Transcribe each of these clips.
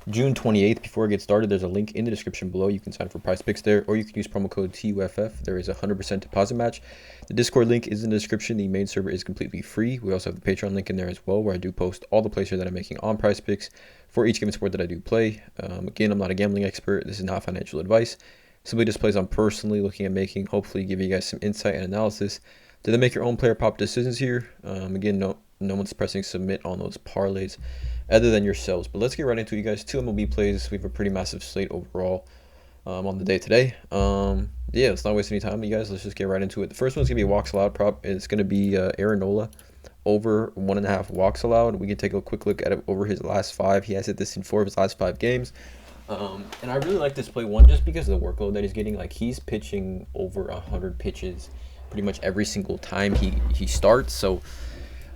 June 28th. Before I get started, there's a link in the description below. You can sign up for PrizePicks there, or you can use promo code TUFF. There is a 100% deposit match. The Discord link is in the description. The main server is completely free. We also have the Patreon link in there as well, where I do post all the plays that I'm making on PrizePicks for each given sport that I do play. Again, I'm not a gambling expert. This is not financial advice. Simply just plays I'm personally looking at making, hopefully give you guys some insight and analysis to then make your own player prop decisions here. Again, no one's pressing submit on those parlays other than yourselves. But let's get right into it, you guys. Two MLB plays. We have a pretty massive slate overall on the day today. Yeah, let's not waste any time, you guys. Let's just get right into it. The first one's going to be a walks allowed prop. It's going to be Aaron Nola over 1.5 walks allowed. We can take a quick look at it over his last five. He has hit this in 4 of his last 5 games. And I really like this play, one, just because of the workload that he's getting. Like, he's pitching over 100 pitches pretty much every single time he starts. So,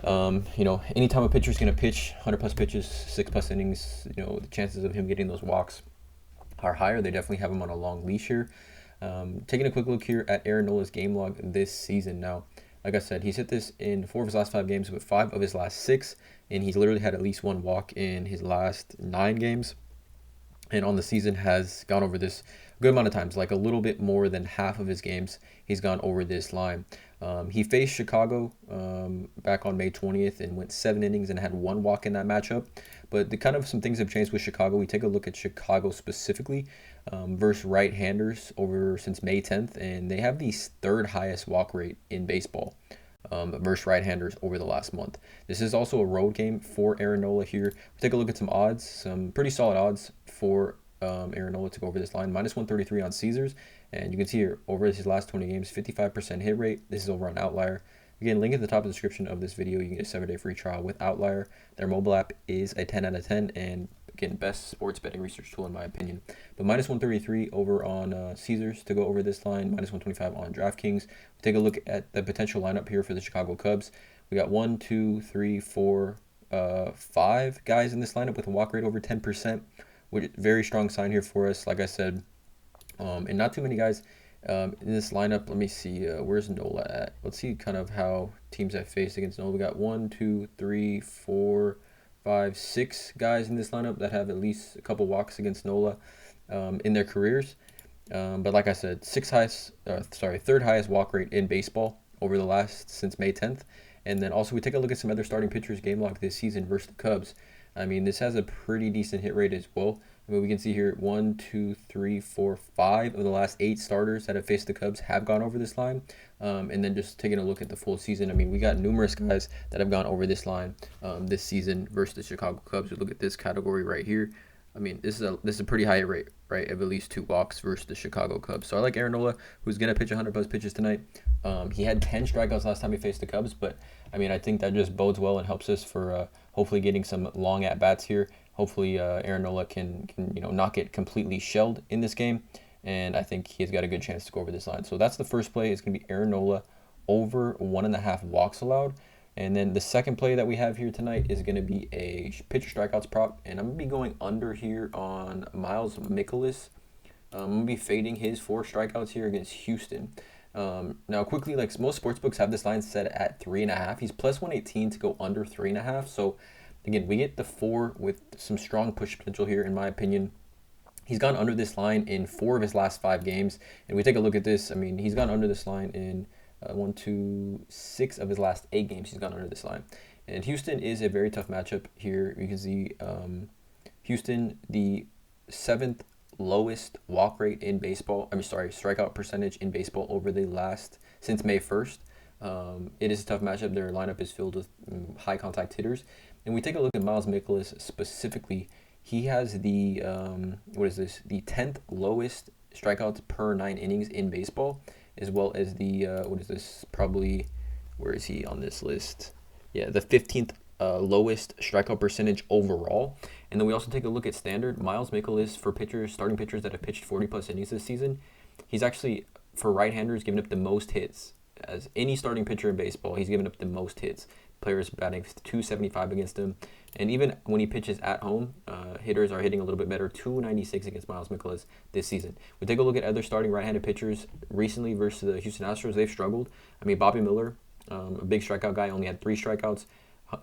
anytime a pitcher is going to pitch 100 plus pitches, 6 plus innings, the chances of him getting those walks are higher. They definitely have him on a long leash here. Taking a quick look here at Aaron Nola's game log this season. Now, like I said, he's hit this in 4 of his last 5 games with 5 of his last 6, and he's literally had at least 1 walk in his last 9 games. And on the season has gone over this a good amount of times, like a little bit more than half of his games he's gone over this line. He faced Chicago back on May 20th and went 7 innings and had 1 walk in that matchup. But some things have changed with Chicago. We take a look at Chicago specifically versus right-handers over since May 10th, and they have the 3rd highest walk rate in baseball versus right-handers over the last month. This is also a road game for Aaron Nola here. We'll take a look at some odds, some pretty solid odds for Aaron Nola to go over this line. -133 on Caesars, and you can see here, over his last 20 games, 55% hit rate. This is over on Outlier. Again, link at the top of the description of this video. You can get a 7-day free trial with Outlier. Their mobile app is a 10 out of 10, and again, best sports betting research tool in my opinion. But -133 over on Caesars to go over this line, -125 on DraftKings. We take a look at the potential lineup here for the Chicago Cubs. We got 1, 2, 3, 4, 5 guys in this lineup with a walk rate over 10%, which is a very strong sign here for us, like I said. And not too many guys in this lineup. Let me see, where's Nola at? Let's see kind of how teams have faced against Nola. We got 1, 2, 3, 4, 5, 6 guys in this lineup that have at least a couple walks against Nola in their careers. But like I said, 3rd highest walk rate in baseball over the last since May 10th. And then also we take a look at some other starting pitchers' game log this season versus the Cubs. I mean, this has a pretty decent hit rate as well. I mean, we can see here 1, 2, 3, 4, 5 of the last 8 starters that have faced the Cubs have gone over this line. And then just taking a look at the full season, I mean, we got numerous guys that have gone over this line this season versus the Chicago Cubs. We look at this category right here. I mean, this is a pretty high rate, right, of at least 2 walks versus the Chicago Cubs. So I like Aaron Nola, who's going to pitch 100 plus pitches tonight. He had 10 strikeouts last time he faced the Cubs, but I mean, I think that just bodes well and helps us for hopefully getting some long at bats here. Hopefully, Aaron Nola can not get completely shelled in this game, and I think he's got a good chance to go over this line. So that's the first play. It's going to be Aaron Nola over 1.5 walks allowed. And then the second play that we have here tonight is going to be a pitcher strikeouts prop, and I'm going to be going under here on Miles Mikolas. I'm going to be fading his 4 strikeouts here against Houston. Now, quickly, like most sportsbooks have this line set at 3.5. He's +118 to go under 3.5. So, again, we get the 4 with some strong push potential here, in my opinion. He's gone under this line in 4 of his last 5 games. And we take a look at this. I mean, he's gone under this line in 6 of his last 8 games. He's gone under this line. And Houston is a very tough matchup here. You can see Houston, the 7th lowest walk rate in baseball. Strikeout percentage in baseball over the last since May 1st. It is a tough matchup. Their lineup is filled with high contact hitters. And we take a look at Miles Mikolas specifically. He has the the 10th lowest strikeouts per 9 innings in baseball, as well as the where is he on this list? Yeah, the 15th lowest strikeout percentage overall. And then we also take a look at standard. Miles Mikolas, for starting pitchers that have pitched 40 plus innings this season, he's actually, for right-handers, given up the most hits. As any starting pitcher in baseball, he's given up the most hits. Players batting .275 against him. And even when he pitches at home, hitters are hitting a little bit better. .296 against Miles Mikolas this season. We take a look at other starting right-handed pitchers recently versus the Houston Astros. They've struggled. I mean, Bobby Miller, a big strikeout guy, only had 3 strikeouts.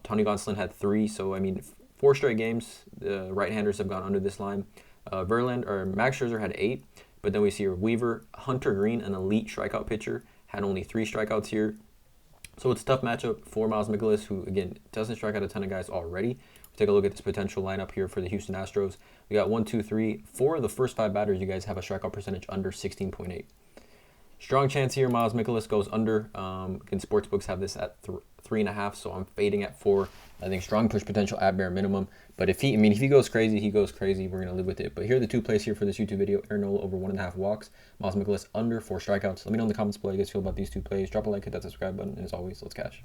Tony Gonsolin had 3. So, I mean, 4 straight games, the right-handers have gone under this line. Verlander or Max Scherzer had 8, but then we see Weaver, Hunter Green, an elite strikeout pitcher, had only 3 strikeouts here. So it's a tough matchup for Miles Mikolas, who, again, doesn't strike out a ton of guys already. Take a look at this potential lineup here for the Houston Astros. We got 1, 2, 3, 4 of the first 5 batters. You guys have a strikeout percentage under 16.8. Strong chance here Miles Mikolas goes under. Again, sportsbooks have this at 3.5, so I'm fading at 4. I think strong push potential at bare minimum. But if he goes crazy, he goes crazy. We're gonna live with it. But here are the 2 plays here for this YouTube video: Aaron Nola over 1.5 walks, Miles Mikolas under 4 strikeouts. Let me know in the comments below how you guys feel about these 2 plays. Drop a like, hit that subscribe button, and as always, let's cash.